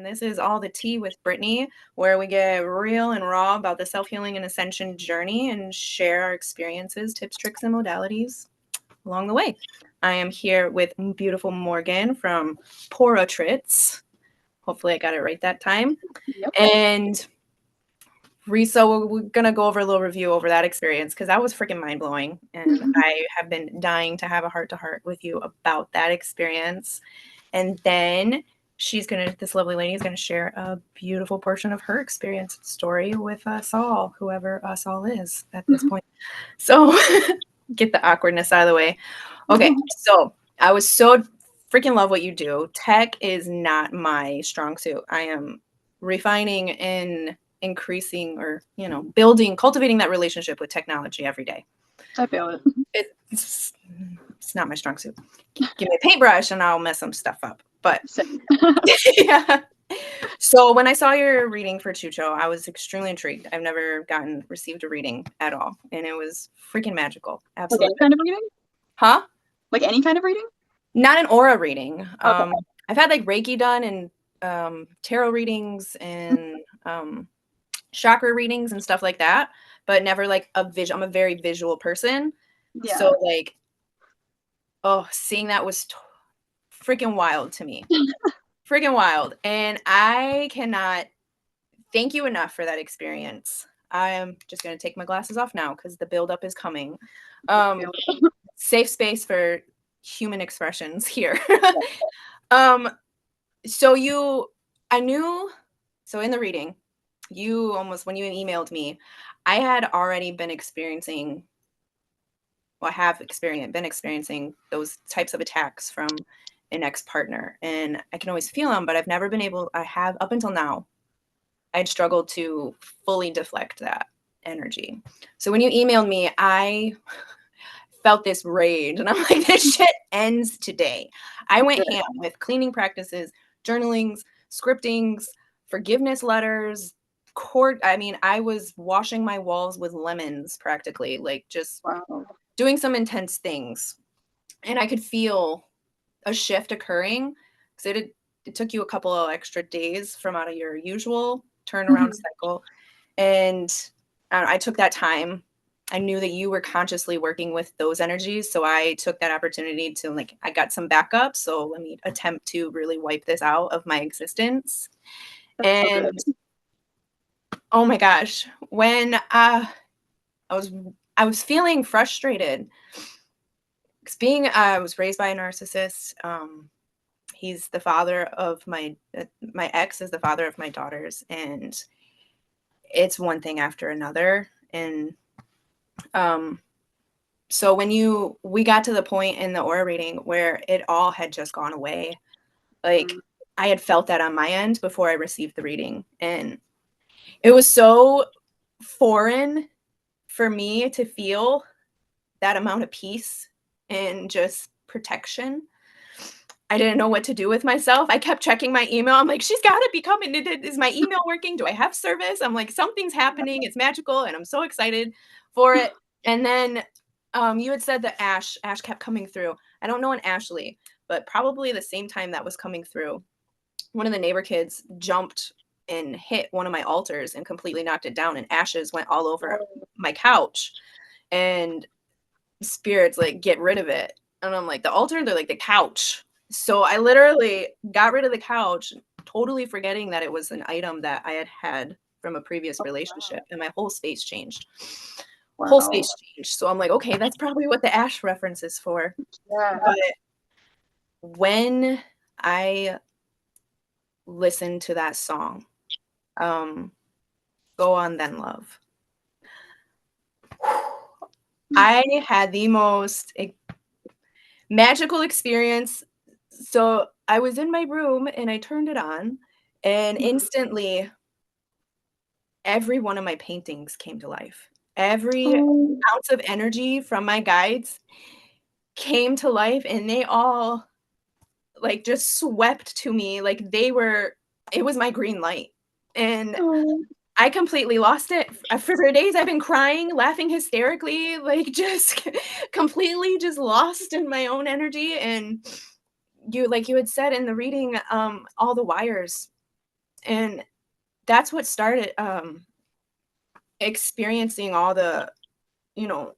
and this is All the Tea with Brittany, where we get real and raw about the self-healing and ascension journey and share our experiences, tips, tricks, and modalities along the way. I am here with beautiful Morgan from Pauratraits. Hopefully I got it right that time. Yep. And so we're going to go over a little review over that experience because that was freaking mind-blowing. And I have been dying to have a heart-to-heart with you about that experience. And then this lovely lady is going to share a beautiful portion of her experience story with us all, whoever us all is at this point. So get the awkwardness out of the way. Okay, so I was so freaking love what you do. Tech is not my strong suit. I am refining and increasing or, cultivating that relationship with technology every day. I feel it. It's not my strong suit. Give me a paintbrush and I'll mess some stuff up. But yeah. So when I saw your reading for Chucho, I was extremely intrigued. I've never received a reading at all. And it was freaking magical. Absolutely. Like any kind of reading? Huh? Like any kind of reading? Not an aura reading. Okay. I've had like Reiki done and tarot readings and chakra readings and stuff like that, but never like I'm a very visual person. Yeah. So like, seeing that was freaking wild to me. Freaking wild. And I cannot thank you enough for that experience. I am just going to take my glasses off now because the buildup is coming. Safe space for human expressions here. So in the reading, when you emailed me, I had already been experiencing those types of attacks from an ex-partner, and I can always feel them, but I've never been able, up until now, I'd struggled to fully deflect that energy. So when you emailed me, I felt this rage and I'm like, this shit ends today. I went ham with cleaning practices, journalings, scriptings, forgiveness letters, I was washing my walls with lemons practically, like just doing some intense things. And I could feel a shift occurring because it took you a couple of extra days from out of your usual turnaround cycle. And I took that time. I knew that you were consciously working with those energies. So I took that opportunity to I got some backup. So let me attempt to really wipe this out of my existence. That's so oh my gosh, when I was feeling frustrated because I was raised by a narcissist. He's the father of my ex is the father of my daughters, and it's one thing after another. And so when we got to the point in the aura reading where it all had just gone away, like I had felt that on my end before I received the reading, and it was so foreign for me to feel that amount of peace and just protection. I didn't know what to do with myself. I kept checking my email. I'm like, she's got to be coming. Is my email working? Do I have service? I'm like, something's happening. It's magical. And I'm so excited for it. And then you had said that Ash kept coming through. I don't know an Ashley, but probably the same time that was coming through, one of the neighbor kids jumped and hit one of my altars and completely knocked it down. And ashes went all over my couch. And spirits like, get rid of it. And I'm like, the altar? They're like, the couch. So I literally got rid of the couch, totally forgetting that it was an item that I had from a previous relationship, and my whole space changed. Whole space changed. So I'm like, okay, that's probably what the ash reference is for. Yeah. But when I listened to that song, Go On Then Love, I had the most magical experience. So I was in my room and I turned it on, and instantly every one of my paintings came to life. Every ounce of energy from my guides came to life, and they all just swept to me. It was my green light. And I completely lost it. For days I've been crying, laughing hysterically, just completely just lost in my own energy. And you had said in the reading, all the wires And that's what started experiencing all the, you know,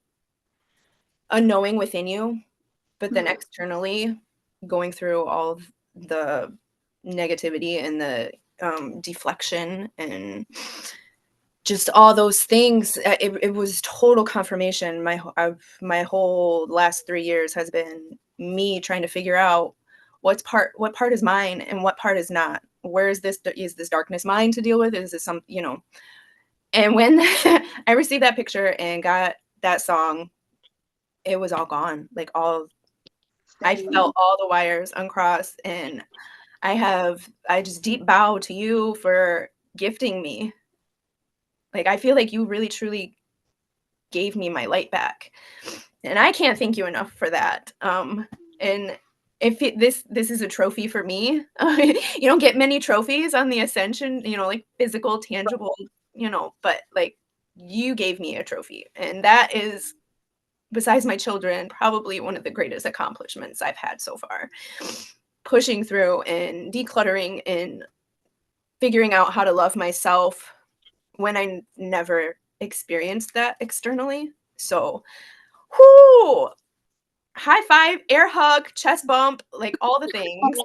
unknowing within you, but then externally going through all of the negativity and the deflection and just all those things. It was total confirmation. My whole last 3 years has been me trying to figure out what part is mine and what part is not. Where is this darkness mine to deal with? Is this some, you know? And when I received that picture and got that song, it was all gone. Like I felt all the wires uncross, and I just deep bow to you for gifting me. Like, I feel like you really truly gave me my light back. And I can't thank you enough for that. And if this is a trophy for me, you don't get many trophies on the ascension, you know, like physical, tangible, you know, but like you gave me a trophy. And that is, besides my children, probably one of the greatest accomplishments I've had so far. Pushing through and decluttering and figuring out how to love myself when I never experienced that externally. So, whoo, high five, air hug, chest bump, like all the things,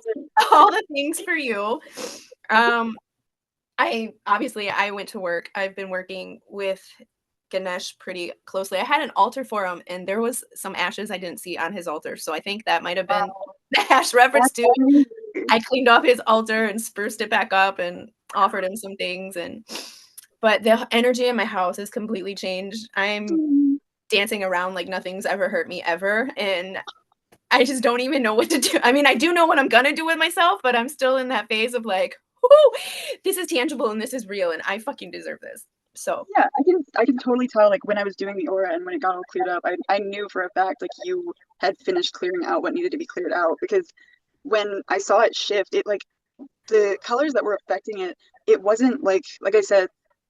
all the things for you. I went to work. I've been working with Ganesh pretty closely. I had an altar for him, and there was some ashes I didn't see on his altar. So I think that might have been the ash reference to. I cleaned off his altar and spruced it back up and offered him some things. But the energy in my house has completely changed. I'm dancing around like nothing's ever hurt me ever, and I just don't even know what to do. I mean, I do know what I'm gonna do with myself, but I'm still in that phase of like, whoo, this is tangible and this is real, and I fucking deserve this. So yeah, I can totally tell, like when I was doing the aura and when it got all cleared up, I knew for a fact like you had finished clearing out what needed to be cleared out, because when I saw it shift, it like the colors that were affecting it, it wasn't like I said,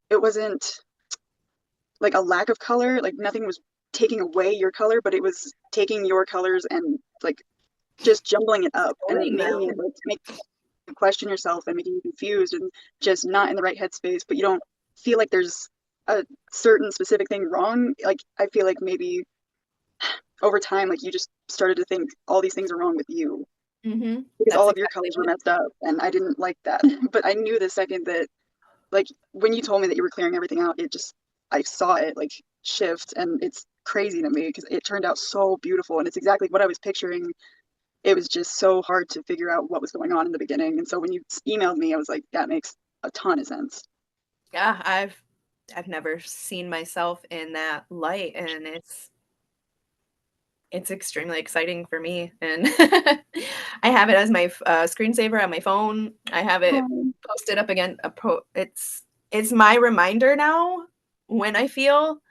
it wasn't like a lack of color, like nothing was taking away your color, but it was taking your colors and like just jumbling it up and making it like make you question yourself and making you confused and just not in the right headspace, but you don't feel like there's a certain specific thing wrong. Like I feel like maybe over time, like you just started to think all these things are wrong with you mm-hmm. because all of your colors were messed up, and I didn't like that. But I knew the second that, like, when you told me that you were clearing everything out, it just, I saw it like shift, and it's crazy to me because it turned out so beautiful, and it's exactly what I was picturing. It was just so hard to figure out what was going on in the beginning, and so when you emailed me, I was like, that makes a ton of sense. Yeah, I've never seen myself in that light, and it's extremely exciting for me. And I have it as my screensaver on my phone. I have it posted up again. It's my reminder now when I feel,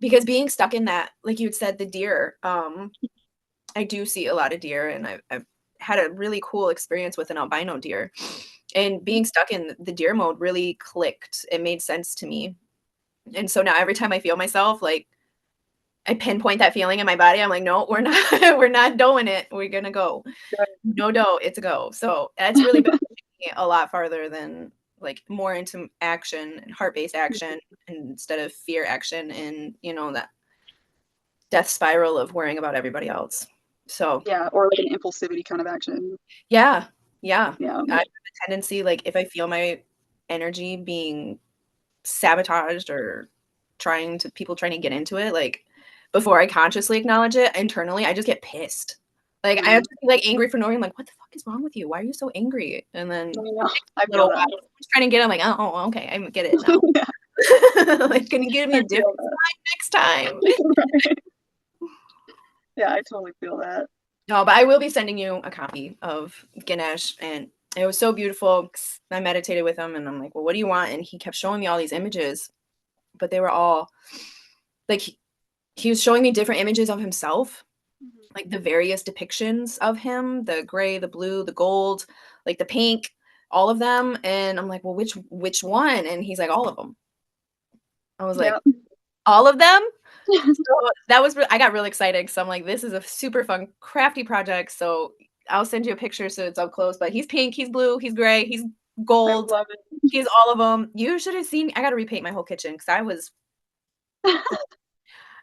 because being stuck in that, like you had said, the deer. I do see a lot of deer, and I've had a really cool experience with an albino deer. And being stuck in the deer mode really clicked. It made sense to me. And so now every time I feel myself, like I pinpoint that feeling in my body, I'm like, no, we're not, we're not doing it. We're gonna go. No, it's a go. So that's really been pushing me a lot farther than like more into action and heart-based action instead of fear action and that death spiral of worrying about everybody else. So yeah, or like an impulsivity kind of action. yeah. Yeah. I have a tendency, like if I feel my energy being sabotaged or people trying to get into it, like before I consciously acknowledge it internally, I just get pissed. Like I have to be like angry for no reason. Like, what the fuck is wrong with you? Why are you so angry? And then I feel that. Trying to get it, I'm like, oh, okay, I get it now. Like, can you give me a different sign next time? Right. Yeah, I totally feel that. No, but I will be sending you a copy of Ganesh, and it was so beautiful. I meditated with him, and I'm like, well, what do you want? And he kept showing me all these images, but they were all like he was showing me different images of himself, like the various depictions of him, the gray, the blue, the gold, like the pink, all of them. And I'm like, well, which one? And he's like, all of them. I was like, all of them? So that was I got really excited because I'm like, this is a super fun, crafty project. So I'll send you a picture so it's up close. But he's pink, he's blue, he's gray, he's I gold. love it. She's all of them. You should have seen. I got to repaint my whole kitchen because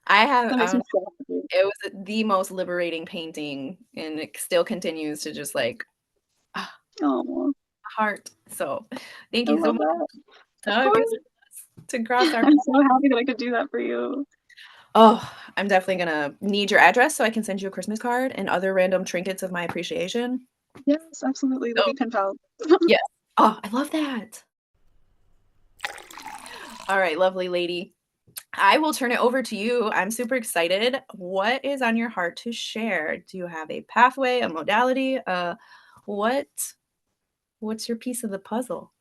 I have, That makes me so happy. it was the most liberating painting, and it still continues to just like, ah, Oh, heart. So thank I you so love much. that. Of It course. feels to cross our. I'm so happy that I could do that for you. Oh, I'm definitely gonna need your address so I can send you a Christmas card and other random trinkets of my appreciation. Yes, absolutely. We'll So be pen pals. yes. Oh, I love that. All right, lovely lady. I will turn it over to you. I'm super excited. What is on your heart to share? Do you have a pathway, a modality? What what's your piece of the puzzle?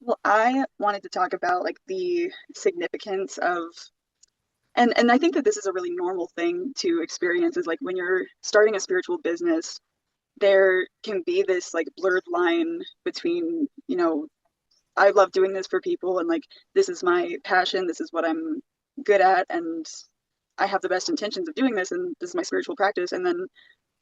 Well, I wanted to talk about like the significance of and I think that this is a really normal thing to experience is like when you're starting a spiritual business, there can be this like blurred line between, I love doing this for people and like this is my passion, this is what I'm good at and I have the best intentions of doing this and this is my spiritual practice and then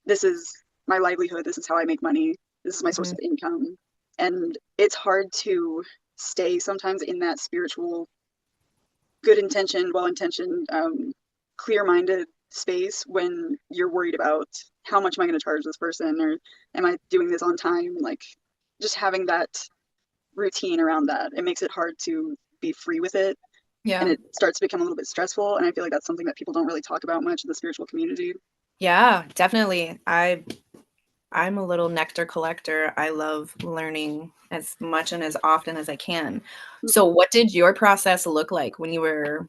this is my livelihood, this is how I make money, this is my source Mhm. of income. And it's hard to stay sometimes in that spiritual, good intentioned, well intentioned, clear minded space when you're worried about how much am I going to charge this person or am I doing this on time? Like just having that routine around that, it makes it hard to be free with it and Yeah. it starts to become a little bit stressful. And I feel like that's something that people don't really talk about much in the spiritual community. Yeah, definitely. I'm a little nectar collector. I love learning as much and as often as I can. So Mhm. what did your process look like when you were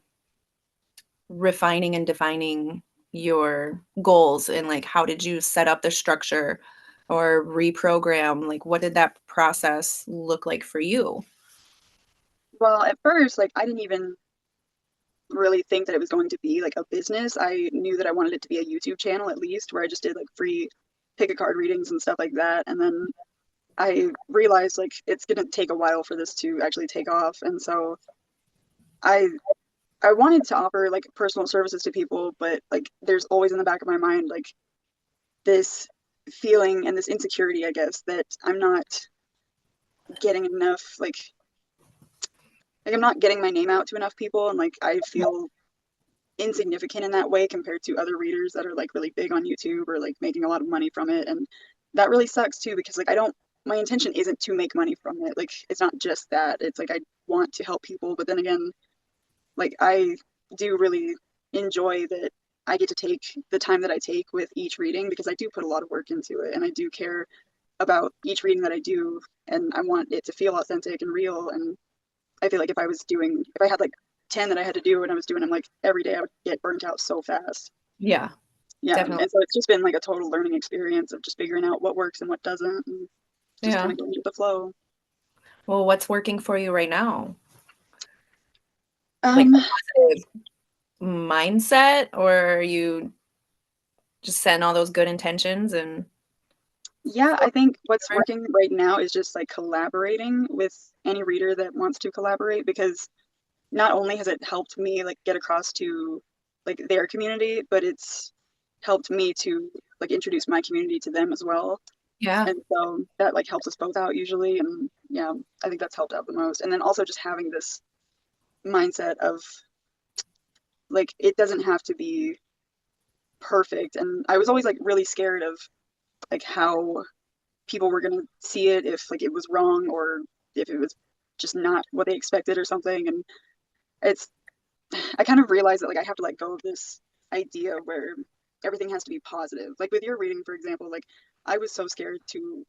refining and defining your goals, and like how did you set up the structure or reprogram? Like what did that process look like for you? Well, at first, like I didn't even really think that it was going to be like a business. I knew that I wanted it to be a YouTube channel at least, where I just did like free pick a card readings and stuff like that. And then I realized like it's gonna take a while for this to actually take off. And so I I wanted to offer like personal services to people, but like there's always in the back of my mind like this feeling and this insecurity, I guess, that I'm not getting enough like I'm not getting my name out to enough people and like I feel insignificant in that way compared to other readers that are like really big on YouTube or like making a lot of money from it. And that really sucks too because like I don't my intention isn't to make money from it. Like it's not just that. It's like I want to help people, but then again, like I do really enjoy that I get to take the time that I take with each reading because I do put a lot of work into it and I do care about each reading that I do and I want it to feel authentic and real and I feel like if I had like 10 that I had to do and I was doing them like every day, I would get burnt out so fast. Yeah, Yeah. definitely. And so it's just been like a total learning experience of just figuring out what works and what doesn't and just kind Yeah. of going with the flow. Well, what's working for you right now? Like Um, a positive mindset, or are you just setting all those good intentions and yeah, I think what's working right now is just like collaborating with any reader that wants to collaborate because not only has it helped me like get across to like their community, but it's helped me to like introduce my community to them as well. yeah. And so that like helps us both out usually. And yeah, I think that's helped out the most. And then also just having this mindset of like it doesn't have to be perfect. And I was always like really scared of like how people were gonna see it if like it was wrong or if it was just not what they expected or something. And it's I kind of realized that like I have to let go of this idea where everything has to be positive. Like with your reading, for example, like I was so scared to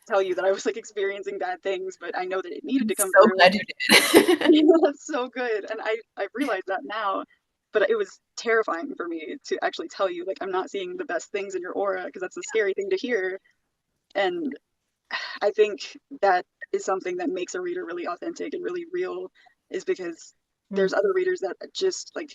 tell you that I was like experiencing bad things, but I know that it needed I'm to come so through. glad you did. That's so good. And I realize that now, but it was terrifying for me to actually tell you like I'm not seeing the best things in your aura because that's a scary thing to hear. And I think that is something that makes a reader really authentic and really real is because Mm, there's other readers that just like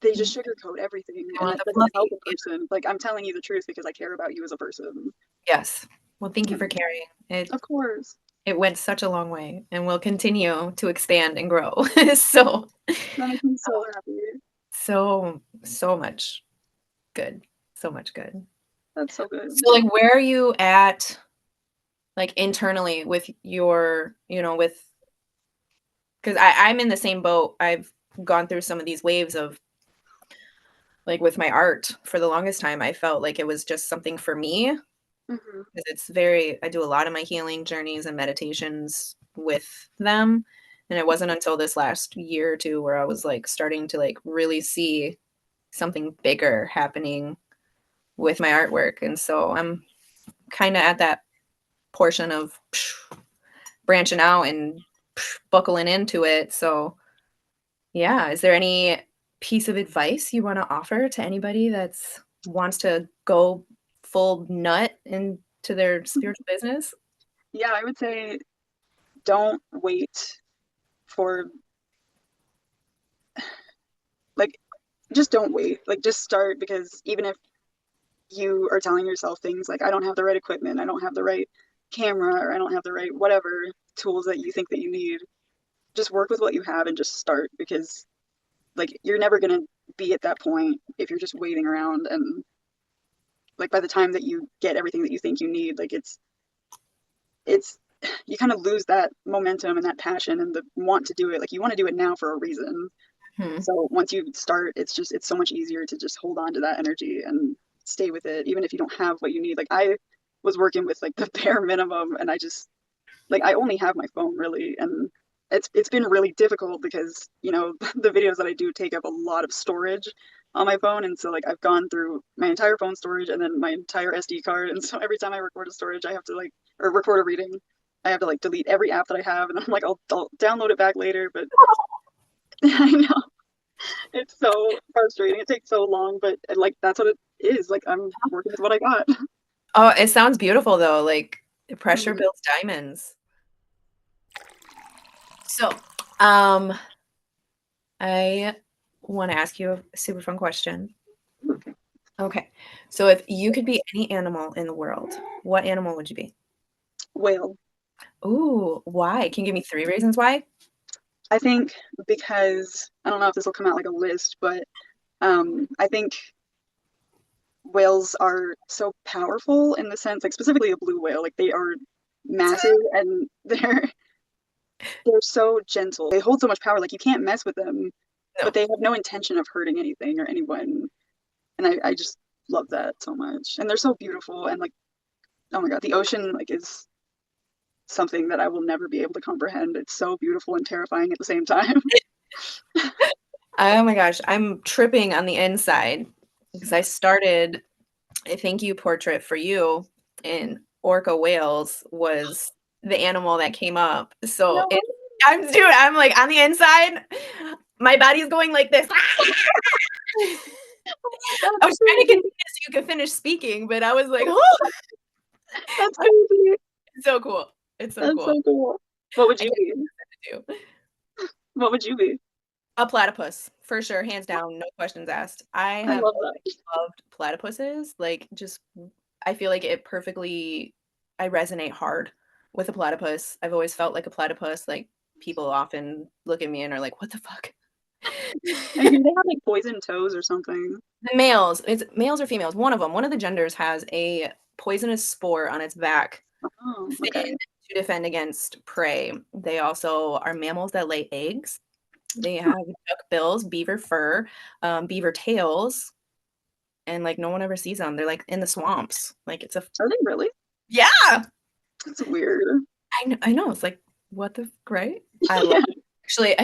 they just mm. sugarcoat everything I and want it the doesn't help fluffy. a person. Like I'm telling you the truth because I care about you as a person. Yes. Well, thank you for And carrying. of course. It went such a long way and will continue to expand and grow. So, That makes me so happy. so much good. So much good. That's so good. So, like, where are you at? like internally with your, with, because I'm in the same boat. I've gone through some of these waves of like with my art for the longest time. I felt like it was just something for me Hmm. because I do a lot of my healing journeys and meditations with them. And it wasn't until this last year or two where I was like starting to like really see something bigger happening with my artwork. And so I'm kind of at that portion of branching out and buckling into it. So, yeah, is there any piece of advice you want to offer to anybody that's wants to go full nut into their spiritual business? Yeah, I would say don't wait for like just don't wait. Like just start, because even if you are telling yourself things like I don't have the right equipment, I don't have the right camera, or I don't have the right whatever tools that you think that you need, just work with what you have and just start, because like you're never going to be at that point if you're just waiting around. And like by the time that you get everything that you think you need, like it's you kind of lose that momentum and that passion and the want to do it. Like you want to do it now for a reason. Hmm. So once you start, it's so much easier to just hold on to that energy and stay with it, even if you don't have what you need. Like I was working with like the bare minimum, and I just like I only have my phone really, and it's been really difficult because the videos that I do take up a lot of storage on my phone, and so like I've gone through my entire phone storage and then my entire SD card, and so every time I record a storage, I have to like or record a reading, I have to like delete every app that I have, and I'm like I'll download it back later, but I know it's so frustrating. It takes so long, but like that's what it is. Like I'm working with what I got. Oh, it sounds beautiful though. Like pressure Mhm. builds diamonds. So, um, I want to ask you a super fun question. Okay. Okay. So if you could be any animal in the world, what animal would you be? Whale. Ooh, why? Can you give me three reasons why? I think because I don't know if this will come out like a list, but I think whales are so powerful in the sense, like specifically a blue whale, like they are massive and they're so gentle. They hold so much power, like you can't mess with them, but No. they have no intention of hurting anything or anyone. And I just love that so much. And they're so beautiful, and like oh my God, the ocean like is something that I will never be able to comprehend. It's so beautiful and terrifying at the same time. Oh my gosh, I'm tripping on the inside because I started a thank you portrait for you in orca whales was the animal that came up. So No, I'm like on the inside, my body's going like this. I that's was trying to crazy. continue so you could finish speaking, but I was like, oh, That's crazy. it's so cool. It's so That's cool. so cool. What would I you can't be? do. What would you be? A platypus, for sure, hands down, no questions asked. I I have love always that. loved platypuses, like, just I feel like it perfectly I resonate hard with a platypus. I've always felt like a platypus, like, people often look at me and are like, "What the fuck?" I hear they have like poison toes or something. The males, it's males or females, one of the genders has a poisonous spore on its back Oh, fin okay. to defend against prey. They also are mammals that lay eggs. They have duck bills, beaver fur, beaver tails, and like no one ever sees them. They're like in the swamps. Like it's a Are they really? yeah. That's weird. I know. It's like what the right? I love Yeah. actually.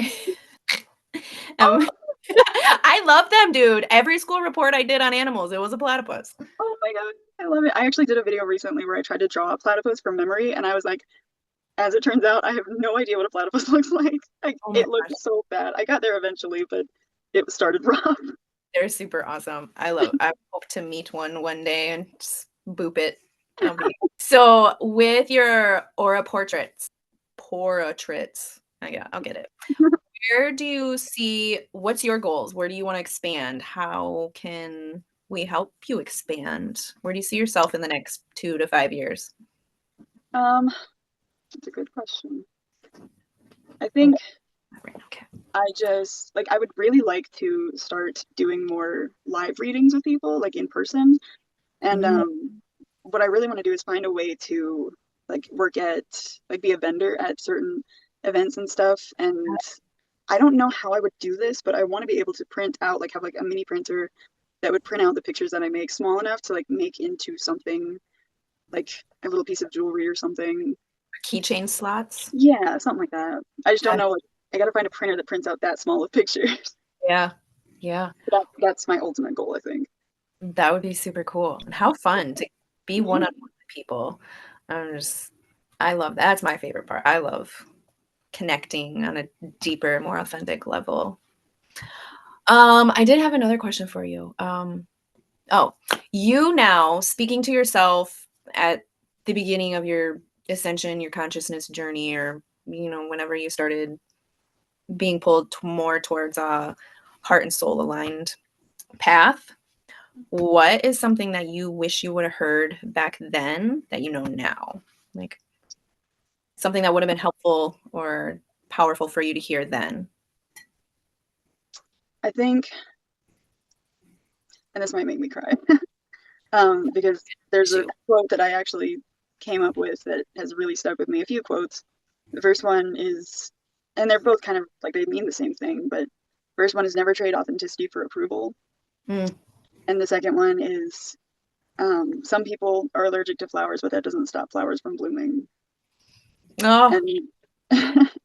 Um, Oh, I love them, dude. Every school report I did on animals, it was a platypus. oh my God. I love it. I actually did a video recently where I tried to draw a platypus from memory, and I was like, as it turns out, I have no idea what a platypus looks like. Like Oh my it looked gosh, so bad. I got there eventually, but it started rough. they're super awesome. I hope to meet one day and just boop it. So with your aura portraits. Yeah, I'll get it. Where do you see what's your goals? Where do you wanna expand? How can we help you expand? Where do you see yourself in the next 2 to 5 years? Um, that's a good question. I Oh, think right, okay. I just like I would really like to start doing more live readings with people, like in person. And Mm, what I really want to do is find a way to like work at like be a vendor at certain events and stuff. And I don't know how I would do this, but I want to be able to print out, like have like a mini printer that would print out the pictures that I make small enough to like make into something like a little piece of jewelry or something. Keychain slots. Yeah, something like that. I just don't Yeah. know. Like, I gotta find a printer that prints out that small of pictures. Yeah. Yeah. That's my ultimate goal, I think. That would be super cool. And how fun to be Mhm. one-on-one with people. I'm just, I love that. That's my favorite part. I love connecting on a deeper, more authentic level. I did have another question for you. Oh, you now speaking to yourself at the beginning of your ascension, your consciousness journey, or whenever you started being pulled more towards a heart and soul aligned path. What is something that you wish you would have heard back then that you know now? Like something that would have been helpful or powerful for you to hear then? I think, and this might make me cry, because there's a Issue. quote that I actually came up with that has really stuck with me. A few quotes. The first one is, and they're both kind of like they mean the same thing, but first one is never trade authenticity for approval. Mm. And the second one is, some people are allergic to flowers, but that doesn't stop flowers from blooming. Oh, And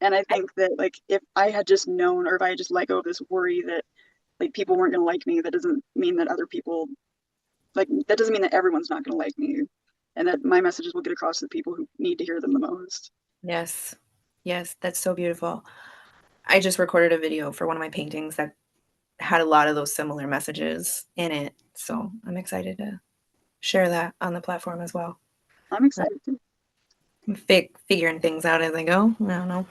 and I think that like if I had just known, or if I had just let go of this worry that like people weren't going to like me, that doesn't mean that other people, like that doesn't mean that everyone's not going to like me, and that my messages will get across to the people who need to hear them the most. yes. Yes, that's so beautiful. I just recorded a video for one of my paintings that had a lot of those similar messages in it. So I'm excited to share that on the platform as well. I'm excited too. I'm figuring things out as I go. I don't know.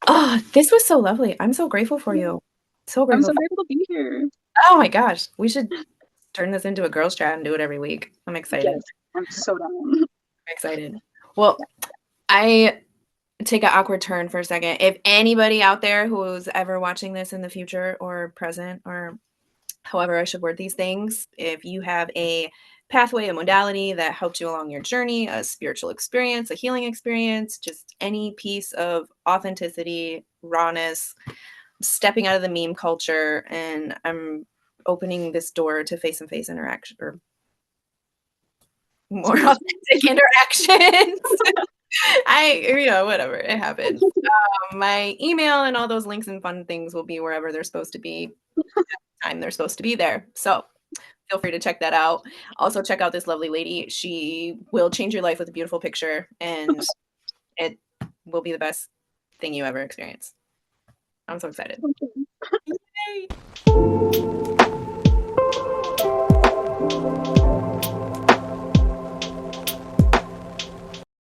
Oh, this was so lovely. I'm so grateful for you. So I'm grateful so for grateful to be here. Oh my gosh. We should turn this into a girls chat and do it every week. I'm excited. Yes, I'm so down. I'm excited. Well, I take an awkward turn for a second. If anybody out there who's ever watching this in the future or present or however I should word these things, if you have a pathway, a modality that helped you along your journey, a spiritual experience, a healing experience, just any piece of authenticity, rawness, stepping out of the meme culture, and I'm opening this door to face-to-face interaction or more authentic interactions. Whatever, it happens. My email and all those links and fun things will be wherever they're supposed to be, time they're supposed to be there. So feel free to check that out. Also, check out this lovely lady. She will change your life with a beautiful picture, and it will be the best thing you ever experience. I'm so excited. Okay. Yay.